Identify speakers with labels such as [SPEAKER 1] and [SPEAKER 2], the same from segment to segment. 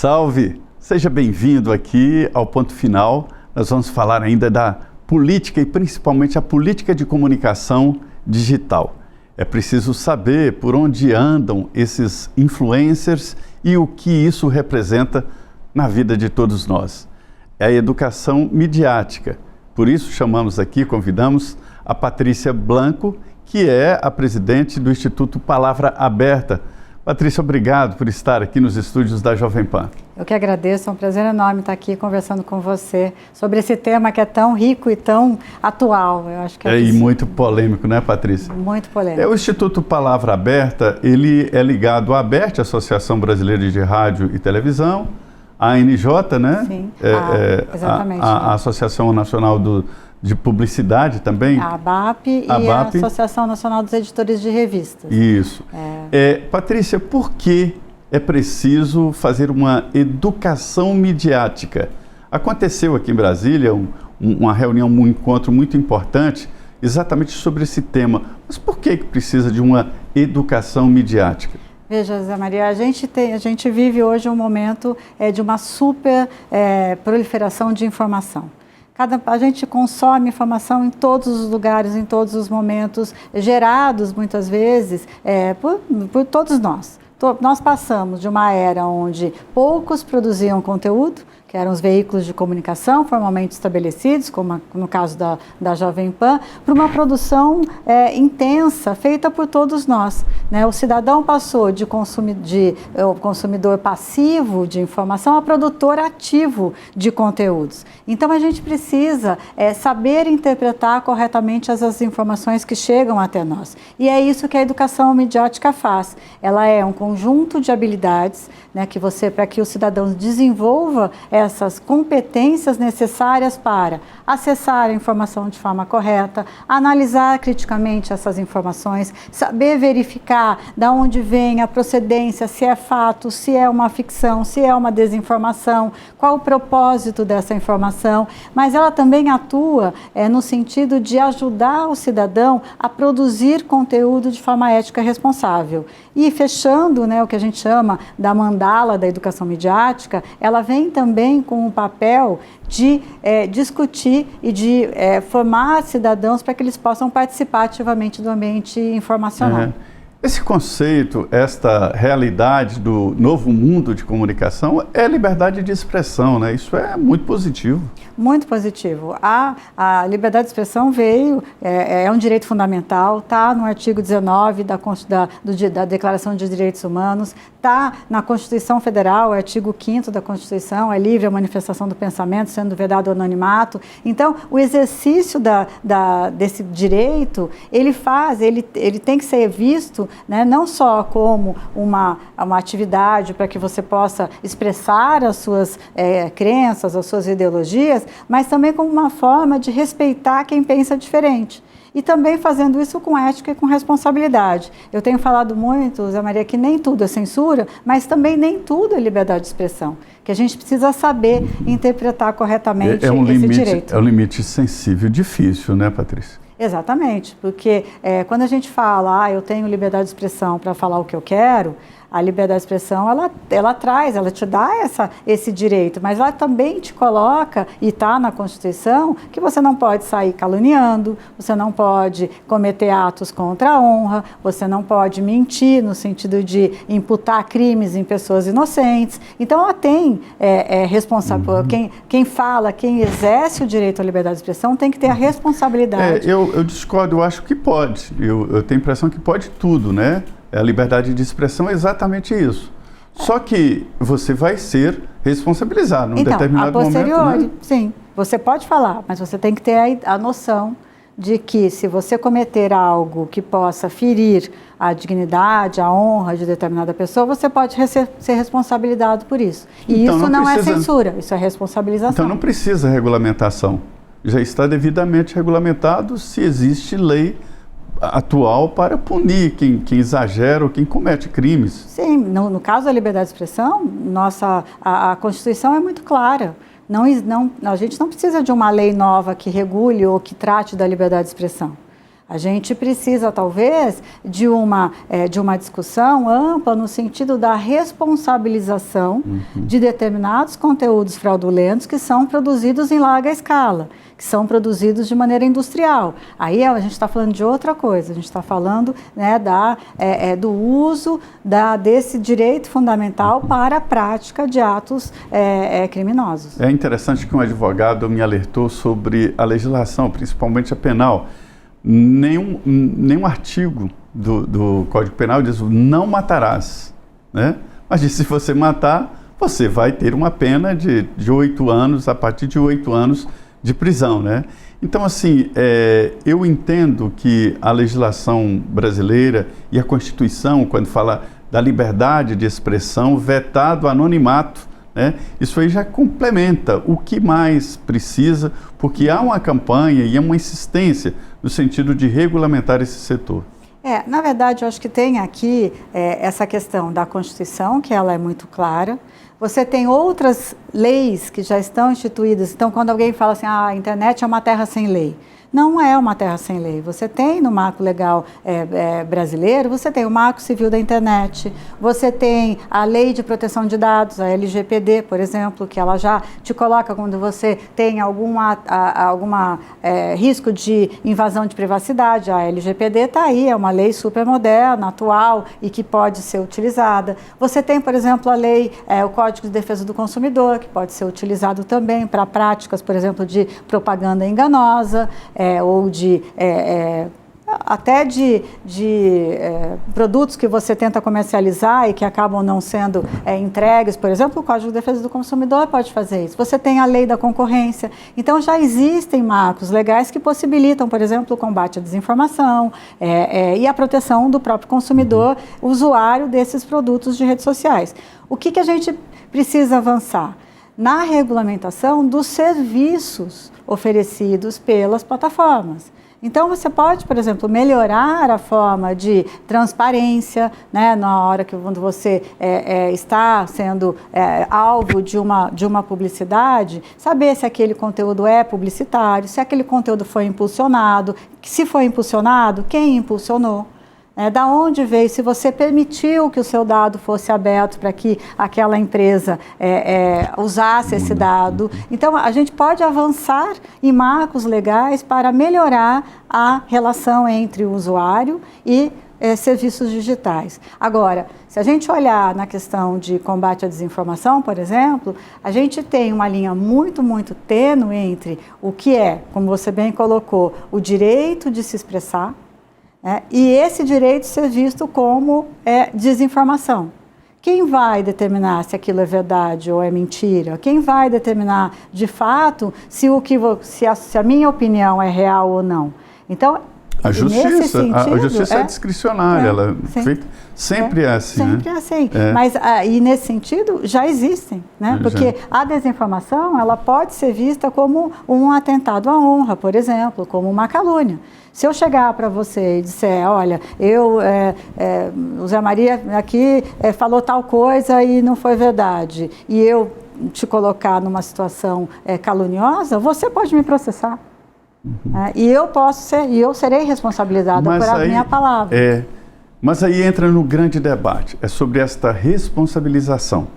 [SPEAKER 1] Salve! Seja bem-vindo aqui ao Ponto Final. Nós vamos falar ainda da política e principalmente a política de comunicação digital. É preciso saber por onde andam esses influencers e o que isso representa na vida de todos nós. É a educação midiática. Por isso convidamos a Patrícia Blanco, que é a presidente do Instituto Palavra Aberta. Patrícia, obrigado por estar aqui nos estúdios da Jovem Pan.
[SPEAKER 2] Eu que agradeço, é um prazer enorme estar aqui conversando com você sobre esse tema que é tão rico e tão atual. Eu acho que
[SPEAKER 1] e muito polêmico, né, Patrícia?
[SPEAKER 2] Muito polêmico.
[SPEAKER 1] O Instituto Palavra Aberta, ele é ligado à ABERT, Associação Brasileira de Rádio e Televisão, a ANJ, né?
[SPEAKER 2] Sim, exatamente.
[SPEAKER 1] A Associação Nacional de Publicidade também.
[SPEAKER 2] A ABAP e a Associação Nacional dos Editores de Revistas.
[SPEAKER 1] Isso. Patrícia, por que é preciso fazer uma educação midiática? Aconteceu aqui em Brasília uma reunião, um encontro muito importante exatamente sobre esse tema. Mas por que precisa de uma educação midiática?
[SPEAKER 2] Veja, Zé Maria, a gente vive hoje um momento de uma super proliferação de informação. A gente consome informação em todos os lugares, em todos os momentos, gerados muitas vezes por todos nós. Nós passamos de uma era onde poucos produziam conteúdo, que eram os veículos de comunicação formalmente estabelecidos, como no caso da Jovem Pan, para uma produção intensa, feita por todos nós, né? O cidadão passou de consumidor passivo de informação a produtor ativo de conteúdos. Então, a gente precisa saber interpretar corretamente as informações que chegam até nós. E é isso que a educação midiática faz. Ela é um conjunto de habilidades, né, para que o cidadão desenvolva essas competências necessárias para acessar a informação de forma correta, analisar criticamente essas informações, saber verificar de onde vem a procedência, se é fato, se é uma ficção, se é uma desinformação, qual o propósito dessa informação, mas ela também atua no sentido de ajudar o cidadão a produzir conteúdo de forma ética e responsável. E fechando, né, o que a gente chama da mandala da educação midiática, ela vem também com o papel de discutir e de formar cidadãos para que eles possam participar ativamente do ambiente informacional.
[SPEAKER 1] Esse conceito, esta realidade do novo mundo de comunicação é liberdade de expressão, né? Isso é muito positivo.
[SPEAKER 2] Muito positivo. A liberdade de expressão é um direito fundamental, está no artigo 19 da Declaração de Direitos Humanos, está na Constituição Federal, artigo 5º da Constituição, é livre a manifestação do pensamento, sendo vedado o anonimato. Então, o exercício desse direito, ele tem que ser visto, né, não só como uma atividade para que você possa expressar as suas crenças, as suas ideologias, mas também como uma forma de respeitar quem pensa diferente. E também fazendo isso com ética e com responsabilidade. Eu tenho falado muito, Zé Maria, que nem tudo é censura, mas também nem tudo é liberdade de expressão. Que a gente precisa saber interpretar corretamente esse direito.
[SPEAKER 1] É um limite sensível, difícil, né, Patrícia?
[SPEAKER 2] Exatamente, porque quando a gente fala, eu tenho liberdade de expressão para falar o que eu quero, a liberdade de expressão, ela te dá esse direito, mas ela também te coloca, e está na Constituição, que você não pode sair caluniando, você não pode cometer atos contra a honra, você não pode mentir no sentido de imputar crimes em pessoas inocentes. Então, ela tem responsável, quem fala, quem exerce o direito à liberdade de expressão tem que ter a responsabilidade.
[SPEAKER 1] Eu discordo, eu acho que pode. Eu tenho a impressão que pode tudo, né? A liberdade de expressão é exatamente isso. Só que você vai ser responsabilizado num determinado momento, né?
[SPEAKER 2] Sim, você pode falar, mas você tem que ter a noção de que se você cometer algo que possa ferir a dignidade, a honra de determinada pessoa, você pode ser responsabilizado por isso. E então, isso não é censura, isso é responsabilização.
[SPEAKER 1] Então não precisa regulamentação. Já está devidamente regulamentado se existe lei atual para punir quem exagera ou quem comete crimes.
[SPEAKER 2] Sim, no caso da liberdade de expressão, a Constituição é muito clara. A gente não precisa de uma lei nova que regule ou que trate da liberdade de expressão. A gente precisa, talvez, de uma discussão ampla no sentido da responsabilização de determinados conteúdos fraudulentos que são produzidos em larga escala, que são produzidos de maneira industrial. Aí a gente está falando de outra coisa, a gente está falando, né, do uso desse direito fundamental para a prática de atos criminosos.
[SPEAKER 1] É interessante que um advogado me alertou sobre a legislação, principalmente a penal. Nenhum artigo do Código Penal diz não matarás, né? Mas diz, se você matar, você vai ter uma pena de 8 anos, a partir de 8 anos de prisão, né? Então, assim, eu entendo que a legislação brasileira e a Constituição, quando fala da liberdade de expressão, vetado o anonimato, né? Isso aí já complementa o que mais precisa, porque há uma campanha e há uma insistência no sentido de regulamentar esse setor.
[SPEAKER 2] Na verdade, eu acho que tem aqui essa questão da Constituição, que ela é muito clara. Você tem outras leis que já estão instituídas. Então, quando alguém fala assim, a internet é uma terra sem lei. Não é uma terra sem lei. Você tem no marco legal brasileiro, você tem o Marco Civil da Internet, você tem a Lei de Proteção de Dados, a LGPD, por exemplo, que ela já te coloca quando você tem algum risco de invasão de privacidade. A LGPD está aí, é uma lei super moderna, atual e que pode ser utilizada. Você tem, por exemplo, a lei, o Código de Defesa do Consumidor, que pode ser utilizado também para práticas, por exemplo, de propaganda enganosa, ou até de produtos que você tenta comercializar e que acabam não sendo entregues. Por exemplo, o Código de Defesa do Consumidor pode fazer isso. Você tem a lei da concorrência. Então, já existem marcos legais que possibilitam, por exemplo, o combate à desinformação e a proteção do próprio consumidor, usuário desses produtos de redes sociais. O que a gente precisa avançar? Na regulamentação dos serviços oferecidos pelas plataformas. Então, você pode, por exemplo, melhorar a forma de transparência, né, na hora que quando você está sendo alvo de uma publicidade, saber se aquele conteúdo é publicitário, se aquele conteúdo foi impulsionado, se foi impulsionado, quem impulsionou. Da onde veio, se você permitiu que o seu dado fosse aberto para que aquela empresa usasse esse dado. Então, a gente pode avançar em marcos legais para melhorar a relação entre o usuário e serviços digitais. Agora, se a gente olhar na questão de combate à desinformação, por exemplo, a gente tem uma linha muito, muito tênue entre o que como você bem colocou, o direito de se expressar, e esse direito ser visto como desinformação. Quem vai determinar se aquilo é verdade ou é mentira? Quem vai determinar, de fato, se a minha opinião é real ou não? Então,
[SPEAKER 1] a justiça é discricionária, ela sempre é assim.
[SPEAKER 2] Sempre é assim. Mas e nesse sentido já existem, né? Porque a desinformação ela pode ser vista como um atentado à honra, por exemplo, como uma calúnia. Se eu chegar para você e disser, olha, o Zé Maria aqui falou tal coisa e não foi verdade, e eu te colocar numa situação caluniosa, você pode me processar. E eu serei responsabilizada por a minha palavra.
[SPEAKER 1] Mas aí entra no grande debate, sobre esta responsabilização.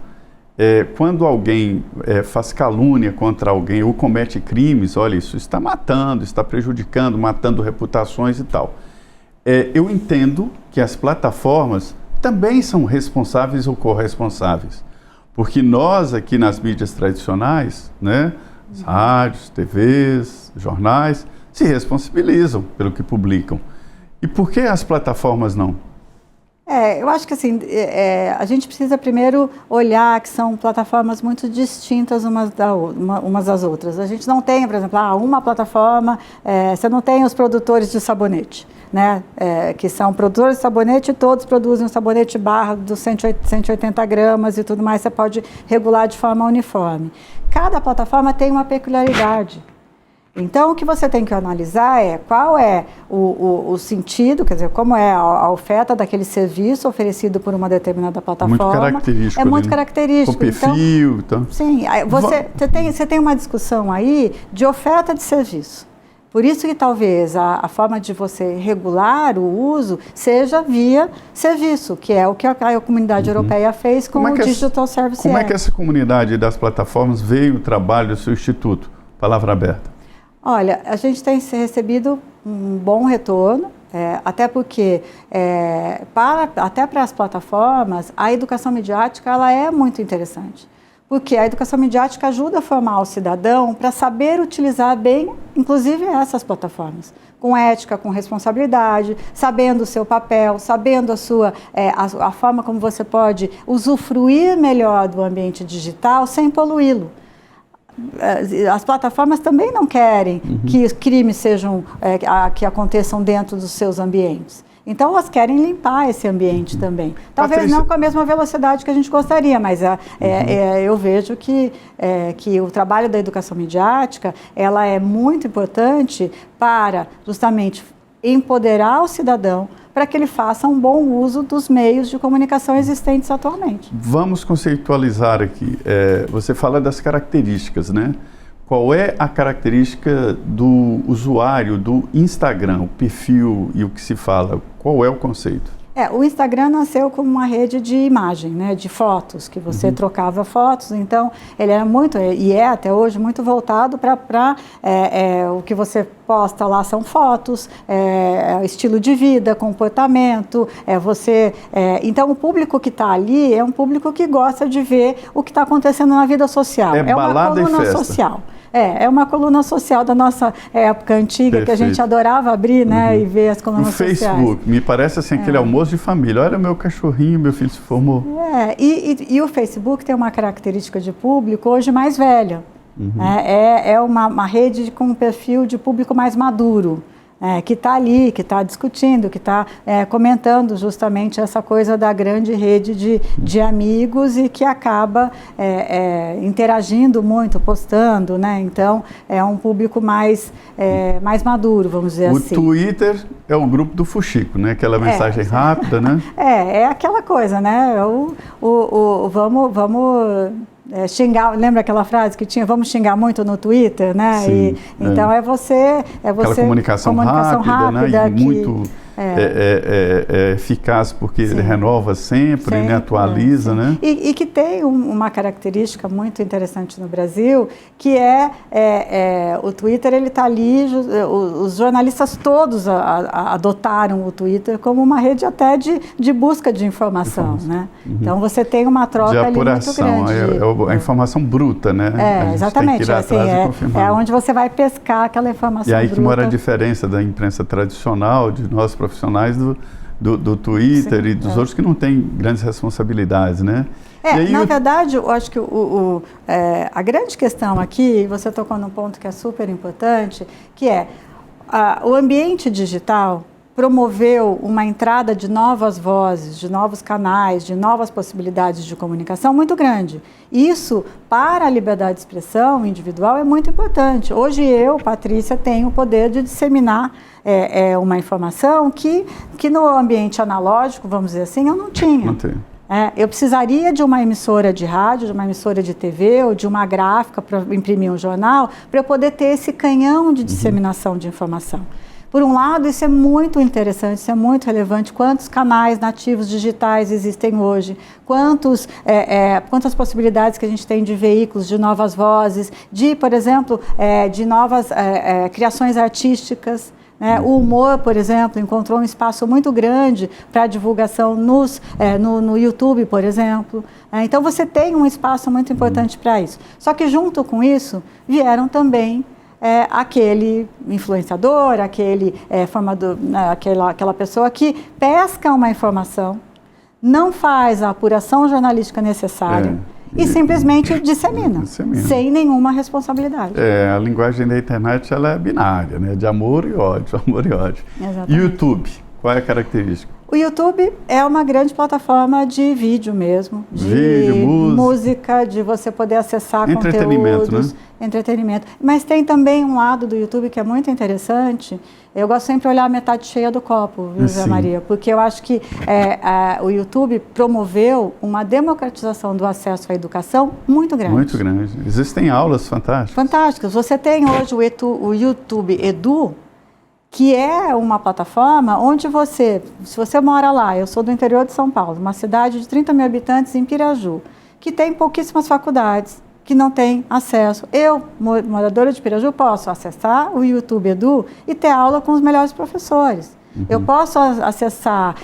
[SPEAKER 1] Quando alguém faz calúnia contra alguém ou comete crimes, olha, isso está matando, está prejudicando, matando reputações e tal. Eu entendo que as plataformas também são responsáveis ou corresponsáveis, porque nós aqui nas mídias tradicionais, né, rádios, TVs, jornais, se responsabilizam pelo que publicam. E por que as plataformas não?
[SPEAKER 2] Eu acho que assim, a gente precisa primeiro olhar que são plataformas muito distintas umas das outras. A gente não tem, por exemplo, uma plataforma, você não tem os produtores de sabonete, né? Que são produtores de sabonete e todos produzem um sabonete barra dos 180 gramas e tudo mais, você pode regular de forma uniforme. Cada plataforma tem uma peculiaridade. Então, o que você tem que analisar qual é o sentido, quer dizer, como é a oferta daquele serviço oferecido por uma determinada plataforma.
[SPEAKER 1] Muito característico.
[SPEAKER 2] Muito característico.
[SPEAKER 1] Com perfil. Então,
[SPEAKER 2] sim, você tem uma discussão aí de oferta de serviço. Por isso que talvez a forma de você regular o uso seja via serviço, que é o que a Comunidade Europeia fez com o Digital Service Act.
[SPEAKER 1] Como é que essa comunidade das plataformas veio o trabalho do seu instituto? Palavra aberta.
[SPEAKER 2] Olha, a gente tem recebido um bom retorno, até porque, até para as plataformas, a educação midiática ela é muito interessante. Porque a educação midiática ajuda a formar o cidadão para saber utilizar bem, inclusive essas plataformas, com ética, com responsabilidade, sabendo o seu papel, sabendo a forma como você pode usufruir melhor do ambiente digital sem poluí-lo. As plataformas também não querem que os crimes que aconteçam dentro dos seus ambientes. Então, elas querem limpar esse ambiente também. Talvez
[SPEAKER 1] Patrícia,
[SPEAKER 2] não com a mesma velocidade que a gente gostaria, mas eu vejo que o trabalho da educação midiática ela é muito importante para justamente empoderar o cidadão para que ele faça um bom uso dos meios de comunicação existentes atualmente.
[SPEAKER 1] Vamos conceitualizar aqui. Você fala das características, né? Qual é a característica do usuário do Instagram, o perfil e o que se fala? Qual é o conceito?
[SPEAKER 2] O Instagram nasceu como uma rede de imagem, né, de fotos, que você trocava fotos, então ele era muito, e é até hoje, muito voltado para o que você posta lá são fotos, estilo de vida, comportamento, então o público que está ali é um público que gosta de ver o que está acontecendo na vida social.
[SPEAKER 1] É balada
[SPEAKER 2] uma coluna
[SPEAKER 1] e festa.
[SPEAKER 2] Social. É uma coluna social da nossa época antiga,
[SPEAKER 1] Perfeito.
[SPEAKER 2] que a gente adorava abrir, né, e ver as colunas sociais.
[SPEAKER 1] O Facebook, me parece assim, aquele almoço de família. Olha meu cachorrinho, meu filho se formou.
[SPEAKER 2] E o Facebook tem uma característica de público hoje mais velha. É uma rede com um perfil de público mais maduro. Que está ali, que está discutindo, que está comentando justamente essa coisa da grande rede de amigos e que acaba interagindo muito, postando, né? Então, é um público mais maduro, vamos dizer assim.
[SPEAKER 1] O Twitter é o grupo do fuxico, né? Aquela mensagem rápida, né?
[SPEAKER 2] É aquela coisa, né? Vamos xingar, lembra aquela frase que tinha, vamos xingar muito no Twitter, né?
[SPEAKER 1] Sim,
[SPEAKER 2] então
[SPEAKER 1] aquela comunicação rápida, né? E muito eficaz porque ele renova sempre, né? Atualiza, né?
[SPEAKER 2] E que tem uma característica muito interessante no Brasil, que o Twitter, ele está ali, os jornalistas todos adotaram o Twitter como uma rede até de busca de informação, né? Então você tem uma troca ali muito grande.
[SPEAKER 1] A informação bruta, né?
[SPEAKER 2] Exatamente, é onde você vai pescar aquela informação bruta.
[SPEAKER 1] E aí que mora a diferença da imprensa tradicional, de nós profissionais do Twitter e dos outros que não têm grandes responsabilidades, né?
[SPEAKER 2] Na verdade, eu acho que a grande questão aqui, você tocou num ponto que é super importante, que o ambiente digital promoveu uma entrada de novas vozes, de novos canais, de novas possibilidades de comunicação muito grande. Isso, para a liberdade de expressão individual, é muito importante. Hoje eu, Patrícia, tenho o poder de disseminar uma informação que no ambiente analógico, vamos dizer assim, eu não tinha.
[SPEAKER 1] Não tem.
[SPEAKER 2] Eu precisaria de uma emissora de rádio, de uma emissora de TV ou de uma gráfica para imprimir um jornal, para eu poder ter esse canhão de disseminação de informação. Por um lado, isso é muito interessante, isso é muito relevante. Quantos canais nativos digitais existem hoje? Quantas possibilidades que a gente tem de veículos, de novas vozes, por exemplo, de novas criações artísticas. O humor, por exemplo, encontrou um espaço muito grande para divulgação no YouTube, por exemplo. Então, você tem um espaço muito importante para isso. Só que, junto com isso, vieram também aquele influenciador, aquele formador, aquela pessoa que pesca uma informação, não faz a apuração jornalística necessária e simplesmente dissemina, sem nenhuma responsabilidade.
[SPEAKER 1] A linguagem da internet ela é binária, né? De amor e ódio, amor e ódio.
[SPEAKER 2] Exatamente.
[SPEAKER 1] YouTube, qual é a característica?
[SPEAKER 2] O YouTube é uma grande plataforma de vídeo mesmo, de música, de você poder acessar conteúdos,
[SPEAKER 1] né?
[SPEAKER 2] Entretenimento. Mas tem também um lado do YouTube que é muito interessante. Eu gosto sempre de olhar a metade cheia do copo, viu, Zé Maria? Porque eu acho que o YouTube promoveu uma democratização do acesso à educação muito grande.
[SPEAKER 1] Muito grande. Existem aulas fantásticas.
[SPEAKER 2] Fantásticas. Você tem hoje o YouTube Edu, que é uma plataforma onde se você mora lá, eu sou do interior de São Paulo, uma cidade de 30 mil habitantes em Piraju, que tem pouquíssimas faculdades, que não tem acesso. Eu, moradora de Piraju, posso acessar o YouTube Edu e ter aula com os melhores professores. Eu posso acessar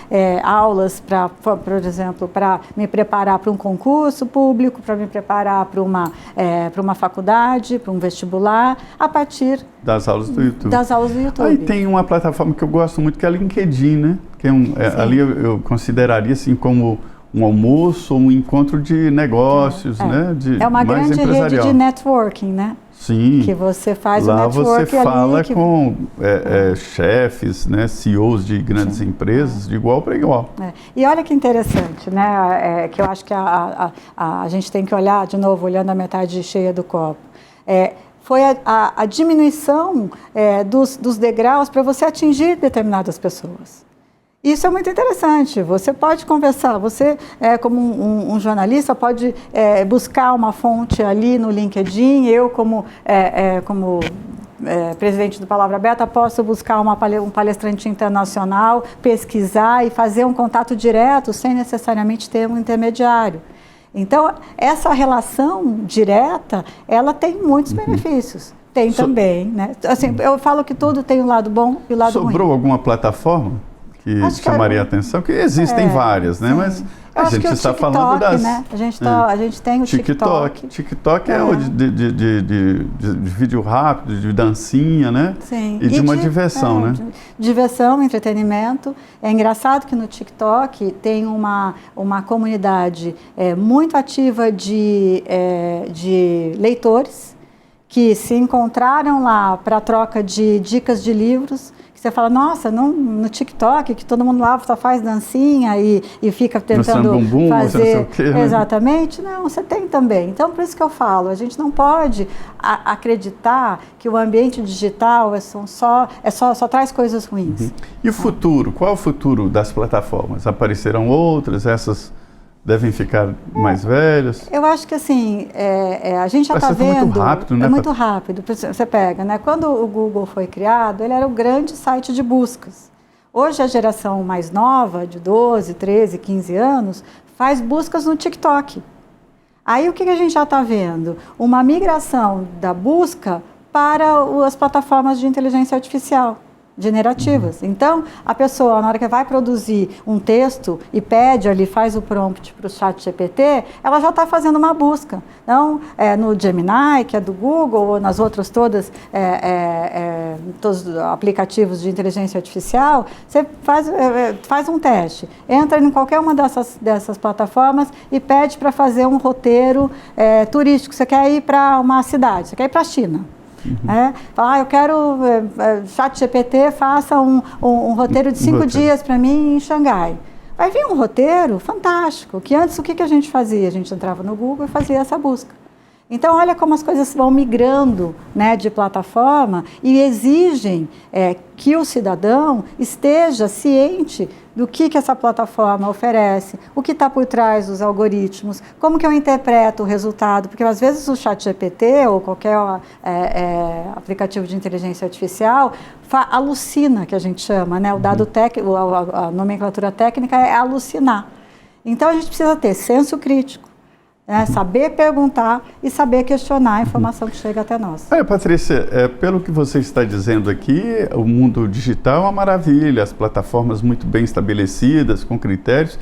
[SPEAKER 2] aulas, por exemplo, para me preparar para um concurso público, para me preparar para uma faculdade, para um vestibular, a partir
[SPEAKER 1] das aulas do YouTube.
[SPEAKER 2] Das aulas do YouTube.
[SPEAKER 1] Aí tem uma plataforma que eu gosto muito, que é a LinkedIn, né? Que ali eu consideraria assim como um almoço ou um encontro de negócios, né?
[SPEAKER 2] É uma grande rede de networking, né?
[SPEAKER 1] Sim.
[SPEAKER 2] Que você faz
[SPEAKER 1] lá
[SPEAKER 2] o network
[SPEAKER 1] você fala
[SPEAKER 2] ali,
[SPEAKER 1] com chefes, né, CEOs de grandes empresas, de igual para igual.
[SPEAKER 2] E olha que interessante, né? Que eu acho que a gente tem que olhar, de novo, olhando a metade cheia do copo. Foi a diminuição dos degraus para você atingir determinadas pessoas. Isso é muito interessante. Você pode conversar, você, como um jornalista, pode buscar uma fonte ali no LinkedIn. Eu, como presidente do Palavra Aberta, posso buscar um palestrante internacional, pesquisar e fazer um contato direto, sem necessariamente ter um intermediário. Então, essa relação direta, ela tem muitos benefícios. Tem também, né? Assim, eu falo que tudo tem o lado bom e o lado ruim.
[SPEAKER 1] Sobrou alguma plataforma que chamaria a atenção? Que existem várias, né? Sim. Mas a gente está falando das...
[SPEAKER 2] Né? A gente tem o TikTok.
[SPEAKER 1] TikTok é o de vídeo rápido, de dancinha, né?
[SPEAKER 2] Sim.
[SPEAKER 1] E de uma diversão, né?
[SPEAKER 2] Diversão, entretenimento. É engraçado que no TikTok tem uma comunidade muito ativa de leitores que se encontraram lá para troca de dicas de livros. Você fala, nossa, no TikTok, que todo mundo lá só faz dancinha e fica tentando
[SPEAKER 1] bumbum,
[SPEAKER 2] fazer...
[SPEAKER 1] Não sei o quê, né?
[SPEAKER 2] Exatamente. Não, você tem também. Então, por isso que eu falo, a gente não pode acreditar que o ambiente digital só traz coisas ruins.
[SPEAKER 1] E o futuro? Qual é o futuro das plataformas? Aparecerão outras? Essas devem ficar mais velhas?
[SPEAKER 2] Eu acho que assim, a gente já está vendo...
[SPEAKER 1] muito rápido, né?
[SPEAKER 2] É muito rápido. Você pega, né? Quando o Google foi criado, ele era o grande site de buscas. Hoje a geração mais nova, de 12, 13, 15 anos, faz buscas no TikTok. Aí o que a gente já está vendo? Uma migração da busca para as plataformas de inteligência artificial generativas. Então, a pessoa, na hora que vai produzir um texto e pede ali, faz o prompt para o ChatGPT, ela já está fazendo uma busca. Então, no Gemini, que é do Google, ou nas outras todos os aplicativos de inteligência artificial, você faz um teste, entra em qualquer uma dessas plataformas e pede para fazer um roteiro turístico. Você quer ir para uma cidade, você quer ir para a China. Fala, eu quero ChatGPT, faça um roteiro de 5 dias para mim em Xangai. Vai vir um roteiro fantástico, que antes o que a gente fazia? A gente entrava no Google e fazia essa busca. Então, olha como as coisas vão migrando, né, de plataforma e exigem que o cidadão esteja ciente do que essa plataforma oferece, o que está por trás dos algoritmos, como que eu interpreto o resultado, porque às vezes o ChatGPT ou qualquer aplicativo de inteligência artificial alucina, que a gente chama, né, o dado técnico, a nomenclatura técnica é alucinar. Então, a gente precisa ter senso crítico, saber perguntar e saber questionar a informação que chega até nós.
[SPEAKER 1] Patrícia, pelo que você está dizendo aqui, o mundo digital é uma maravilha, as plataformas muito bem estabelecidas, com critérios,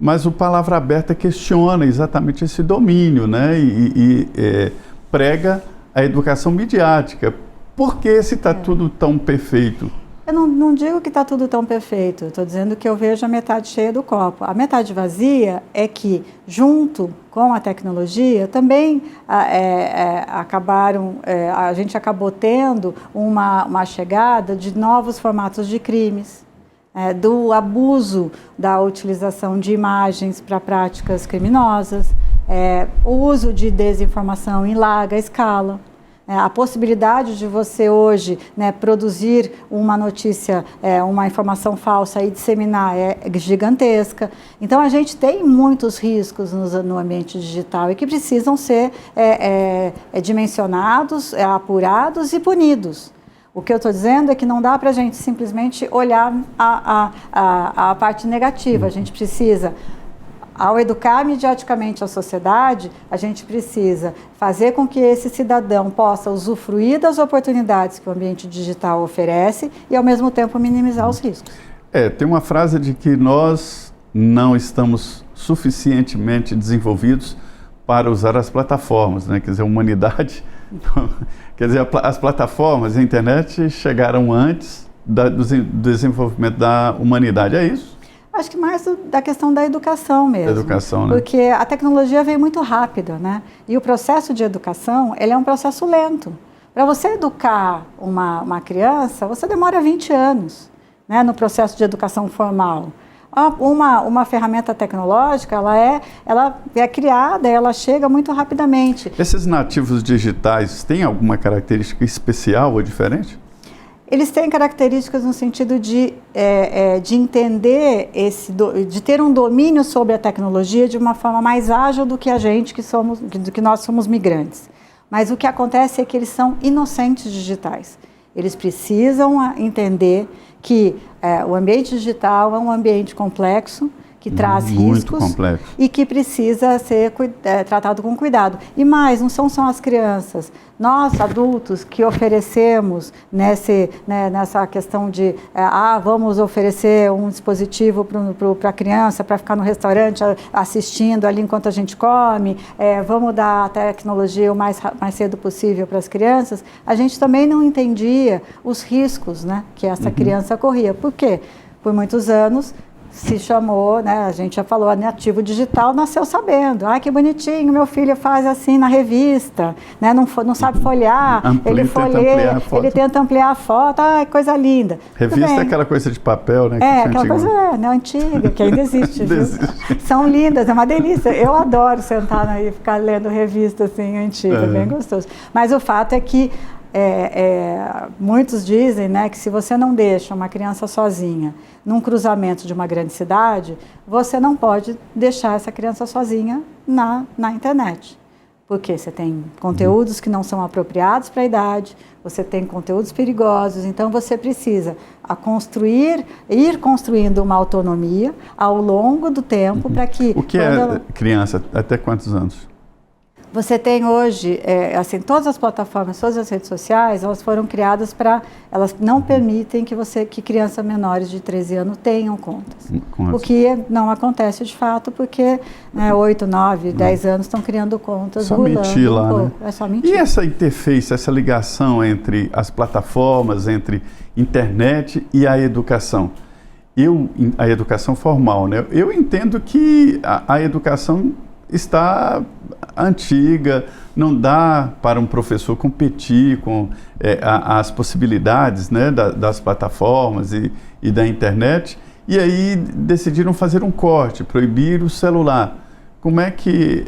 [SPEAKER 1] mas o Palavra Aberta questiona exatamente esse domínio, né? E prega a educação midiática. Por que se está tudo tão perfeito?
[SPEAKER 2] Eu não digo que está tudo tão perfeito, estou dizendo que eu vejo a metade cheia do copo. A metade vazia é que, junto com a tecnologia, também a gente acabou tendo uma chegada de novos formatos de crimes. do abuso da utilização de imagens para práticas criminosas, o uso de desinformação em larga escala. A possibilidade de você hoje, né, produzir uma notícia, uma informação falsa e disseminar é gigantesca. Então a gente tem muitos riscos no ambiente digital e que precisam ser dimensionados, apurados e punidos. O que eu estou dizendo é que não dá para a gente simplesmente olhar a parte negativa. A gente precisa, ao educar mediaticamente a sociedade, a gente precisa fazer com que esse cidadão possa usufruir das oportunidades que o ambiente digital oferece e, ao mesmo tempo, minimizar os riscos.
[SPEAKER 1] Tem uma frase de que nós não estamos suficientemente desenvolvidos para usar as plataformas, né? Quer dizer, a humanidade... Quer dizer, as plataformas, a internet chegaram antes do desenvolvimento da humanidade, é isso?
[SPEAKER 2] Acho que mais da questão da educação mesmo.
[SPEAKER 1] Educação, né?
[SPEAKER 2] Porque a tecnologia veio muito rápida, né? E o processo de educação, ele é um processo lento. Para você educar uma criança, você demora 20 anos, né, no processo de educação formal. Uma ferramenta tecnológica, ela é criada, ela chega muito rapidamente.
[SPEAKER 1] Esses nativos digitais têm alguma característica especial ou diferente?
[SPEAKER 2] Eles têm características no sentido de entender, de ter um domínio sobre a tecnologia de uma forma mais ágil do que do que nós somos migrantes. Mas o que acontece é que eles são inocentes digitais. Eles precisam entender que o ambiente digital é um ambiente complexo, que traz riscos
[SPEAKER 1] complexo.
[SPEAKER 2] E que precisa ser tratado com cuidado. E mais, não são só as crianças. Nós, adultos, que oferecemos nessa questão de vamos oferecer um dispositivo para a criança, para ficar no restaurante assistindo ali enquanto a gente come, vamos dar a tecnologia o mais cedo possível para as crianças, a gente também não entendia os riscos, né, que essa criança corria. Por quê? Por muitos anos se chamou, né, a gente já falou, nativo digital nasceu sabendo. Que bonitinho, meu filho faz assim na revista, né, não sabe folhear, ele folheia, ele tenta ampliar a foto, coisa linda.
[SPEAKER 1] Revista é aquela coisa de papel, né?
[SPEAKER 2] Aquela coisa antiga, que ainda existe, viu? São lindas, é uma delícia. Eu adoro sentar e ficar lendo revista assim, antiga, bem gostoso. Mas o fato é que muitos dizem, né, que se você não deixa uma criança sozinha num cruzamento de uma grande cidade, você não pode deixar essa criança sozinha na internet. Porque você tem conteúdos que não são apropriados para a idade, você tem conteúdos perigosos, então você precisa ir construindo uma autonomia ao longo do tempo para que...
[SPEAKER 1] O que é criança? Até quantos anos?
[SPEAKER 2] Você tem hoje, todas as plataformas, todas as redes sociais, elas foram criadas elas não permitem que crianças menores de 13 anos tenham contas. O que não acontece de fato, porque 8, 9, 10 anos estão criando contas.
[SPEAKER 1] Só mentir lá, né?
[SPEAKER 2] É só mentir.
[SPEAKER 1] E essa interface, essa ligação entre as plataformas, entre internet e a educação? A educação formal, né? Eu entendo que a educação está antiga, não dá para um professor competir com as possibilidades, né, das plataformas e da internet, e aí decidiram fazer um corte, proibir o celular. Como é que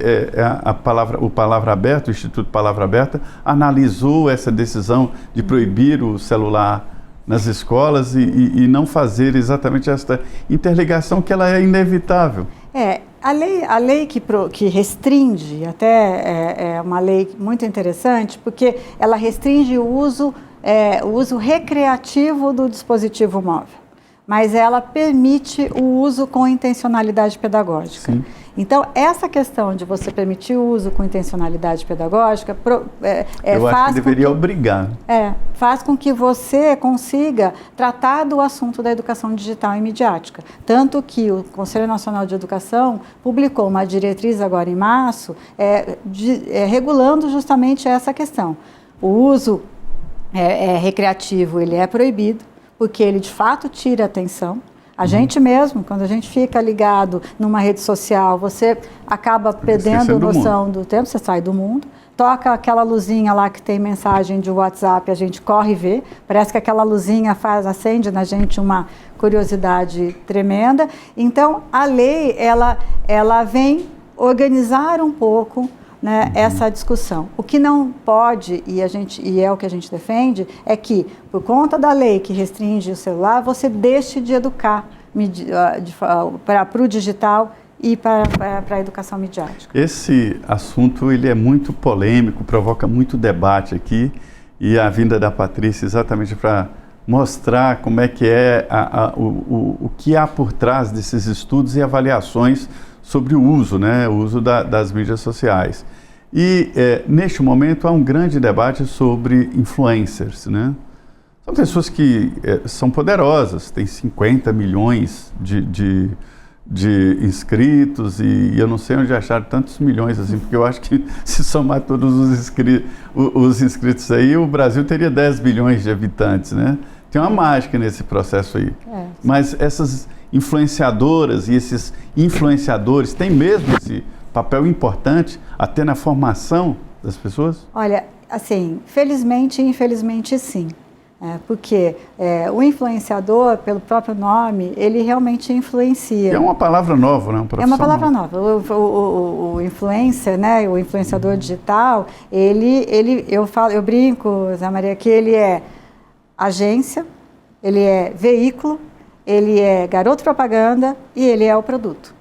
[SPEAKER 1] o Palavra Aberta, o Instituto Palavra Aberta, analisou essa decisão de proibir o celular nas escolas e não fazer exatamente essa interligação que ela é inevitável?
[SPEAKER 2] A lei que restringe, até é uma lei muito interessante, porque ela restringe o uso recreativo do dispositivo móvel, mas ela permite o uso com intencionalidade pedagógica.
[SPEAKER 1] Sim.
[SPEAKER 2] Então, essa questão de você permitir o uso com intencionalidade pedagógica...
[SPEAKER 1] eu acho que deveria obrigar.
[SPEAKER 2] Faz com que você consiga tratar do assunto da educação digital e midiática. Tanto que o Conselho Nacional de Educação publicou uma diretriz agora em março, regulando justamente essa questão. O uso recreativo, ele é proibido, porque ele de fato tira a atenção. A gente mesmo, quando a gente fica ligado numa rede social, você acaba perdendo noção do tempo, você sai do mundo. toca aquela luzinha lá que tem mensagem de WhatsApp, a gente corre e vê. Parece que aquela luzinha acende na gente uma curiosidade tremenda. Então, a lei, ela vem organizar um pouco, né, essa discussão. O que não pode, e é o que a gente defende, é que, por conta da lei que restringe o celular, você deixe de educar para o digital e para a educação midiática.
[SPEAKER 1] Esse assunto ele é muito polêmico, provoca muito debate aqui, e a vinda da Patrícia exatamente para mostrar como é que é o que há por trás desses estudos e avaliações sobre o uso, né, o uso das mídias sociais. E neste momento há um grande debate sobre influencers, né? São pessoas que são poderosas, têm 50 milhões de inscritos, e eu não sei onde acharam tantos milhões assim, porque eu acho que se somar todos os inscritos aí, o Brasil teria 10 bilhões de habitantes, né? Tem uma mágica nesse processo aí. Mas essas influenciadoras e esses influenciadores têm mesmo esse papel importante até na formação das pessoas?
[SPEAKER 2] Olha, assim, felizmente e infelizmente sim. Porque o influenciador, pelo próprio nome, ele realmente influencia.
[SPEAKER 1] É uma palavra nova, né?
[SPEAKER 2] É uma palavra nova. O influencer, né? O influenciador digital, eu brinco, Zé Maria, que ele é agência, ele é veículo, ele é garoto propaganda e ele é o produto.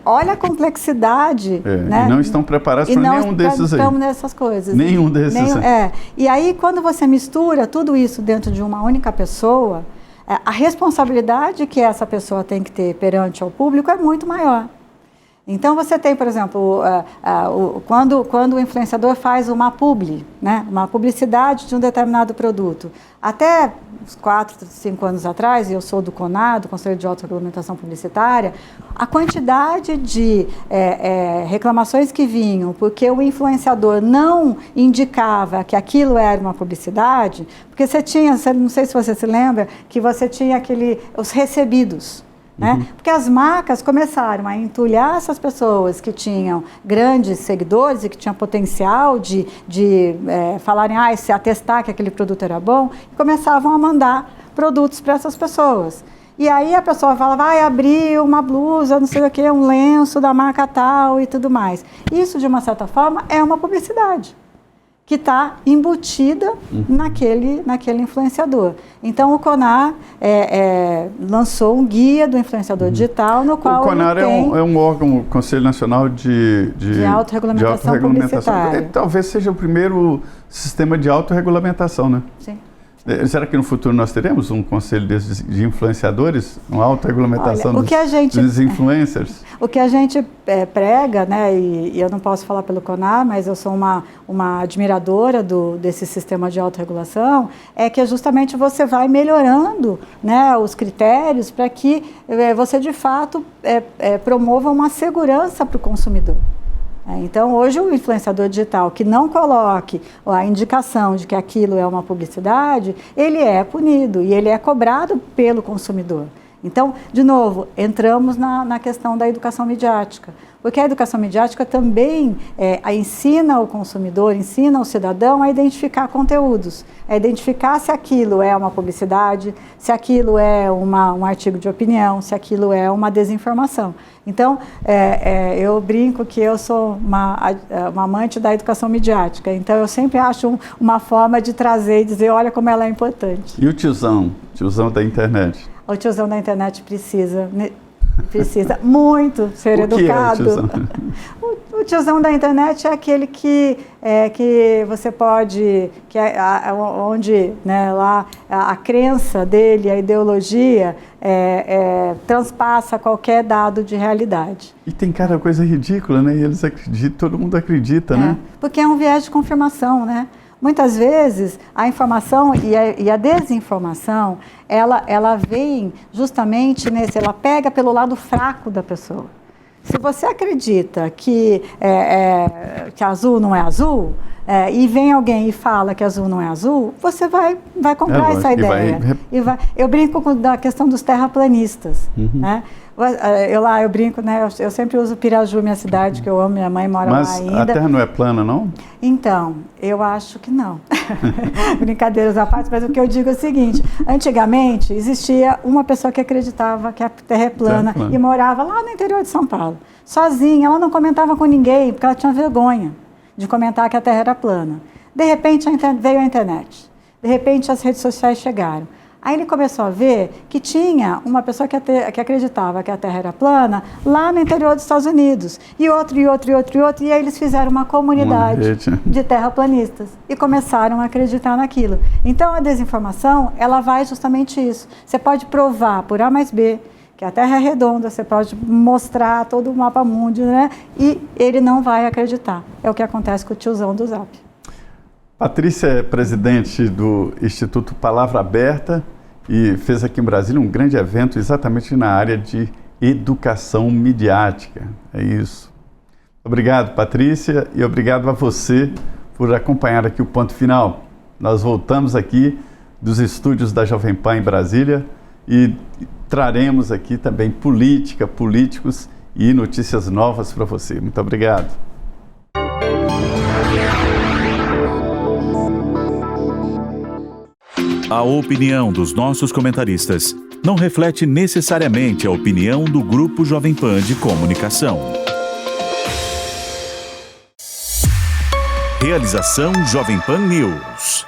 [SPEAKER 2] Olha a complexidade, né?
[SPEAKER 1] E não estão preparados para nenhum desses aí.
[SPEAKER 2] Não estamos nessas coisas.
[SPEAKER 1] Nenhum desses aí.
[SPEAKER 2] E aí, quando você mistura tudo isso dentro de uma única pessoa, a responsabilidade que essa pessoa tem que ter perante ao público é muito maior. Então, você tem, por exemplo, quando o influenciador faz uma né, uma publicidade de um determinado produto, até uns 4, 5 anos atrás, e eu sou do CONAR, do Conselho de Autorregulamentação Publicitária, a quantidade de reclamações que vinham porque o influenciador não indicava que aquilo era uma publicidade, porque você tinha, não sei se você se lembra, que você tinha os recebidos. Né? Porque as marcas começaram a entulhar essas pessoas que tinham grandes seguidores e que tinham potencial de falarem, se atestar que aquele produto era bom, e começavam a mandar produtos para essas pessoas. E aí a pessoa fala, vai abrir uma blusa, não sei o que, um lenço da marca tal e tudo mais. Isso, de uma certa forma, é uma publicidade que está embutida naquele influenciador. Então, o CONAR lançou um guia do influenciador digital, no qual
[SPEAKER 1] o CONAR é um órgão, Conselho Nacional de
[SPEAKER 2] Autorregulamentação Publicitária.
[SPEAKER 1] Talvez seja o primeiro sistema de autorregulamentação, né?
[SPEAKER 2] Sim.
[SPEAKER 1] Será que no futuro nós teremos um conselho de influenciadores, uma autorregulamentação dos influencers?
[SPEAKER 2] O que a gente prega, né, e eu não posso falar pelo CONAR, mas eu sou uma admiradora desse sistema de autorregulação, é que justamente você vai melhorando, né, os critérios para que você de fato promova uma segurança para o consumidor. Então, hoje o influenciador digital que não coloque a indicação de que aquilo é uma publicidade, ele é punido e ele é cobrado pelo consumidor. Então, de novo, entramos na questão da educação midiática, porque a educação midiática também ensina o consumidor, ensina o cidadão a identificar conteúdos, a identificar se aquilo é uma publicidade, se aquilo é um artigo de opinião, se aquilo é uma desinformação. Então, eu brinco que eu sou uma amante da educação midiática, então eu sempre acho uma forma de trazer e dizer, olha como ela é importante.
[SPEAKER 1] E o tiozão da internet?
[SPEAKER 2] O tiozão da internet precisa muito ser educado.
[SPEAKER 1] Que é o tiozão?
[SPEAKER 2] O tiozão da internet é aquele que você pode, onde, né, lá a crença dele, a ideologia transpassa qualquer dado de realidade.
[SPEAKER 1] E tem cada coisa ridícula, né? E eles acreditam, todo mundo acredita, né?
[SPEAKER 2] Porque é um viés de confirmação, né? Muitas vezes a informação e a desinformação, ela vem justamente ela pega pelo lado fraco da pessoa. Se você acredita que azul não é azul, e vem alguém e fala que azul não é azul, você vai comprar essa ideia. Eu brinco da questão dos terraplanistas, né? Eu brinco, né? Eu sempre uso Piraju, minha cidade, que eu amo, minha mãe mora lá ainda.
[SPEAKER 1] Mas a Terra não é plana, não?
[SPEAKER 2] Então, eu acho que não. Brincadeiras à parte, mas o que eu digo é o seguinte, antigamente existia uma pessoa que acreditava que a Terra é plana e morava lá no interior de São Paulo, sozinha, ela não comentava com ninguém, porque ela tinha vergonha de comentar que a Terra era plana. De repente veio a internet, de repente as redes sociais chegaram. Aí ele começou a ver que tinha uma pessoa que acreditava que a Terra era plana lá no interior dos Estados Unidos. E outro, e aí eles fizeram uma comunidade de terraplanistas e começaram a acreditar naquilo. Então a desinformação, ela vai justamente isso. Você pode provar por A mais B que a Terra é redonda, você pode mostrar todo o mapa mundi, né? E ele não vai acreditar. É o que acontece com o tiozão do Zap.
[SPEAKER 1] Patrícia é presidente do Instituto Palavra Aberta e fez aqui em Brasília um grande evento exatamente na área de educação midiática. É isso. Obrigado, Patrícia, e obrigado a você por acompanhar aqui o Ponto Final. Nós voltamos aqui dos estúdios da Jovem Pan em Brasília e traremos aqui também política, políticos e notícias novas para você. Muito obrigado.
[SPEAKER 3] A opinião dos nossos comentaristas não reflete necessariamente a opinião do Grupo Jovem Pan de Comunicação. Realização Jovem Pan News.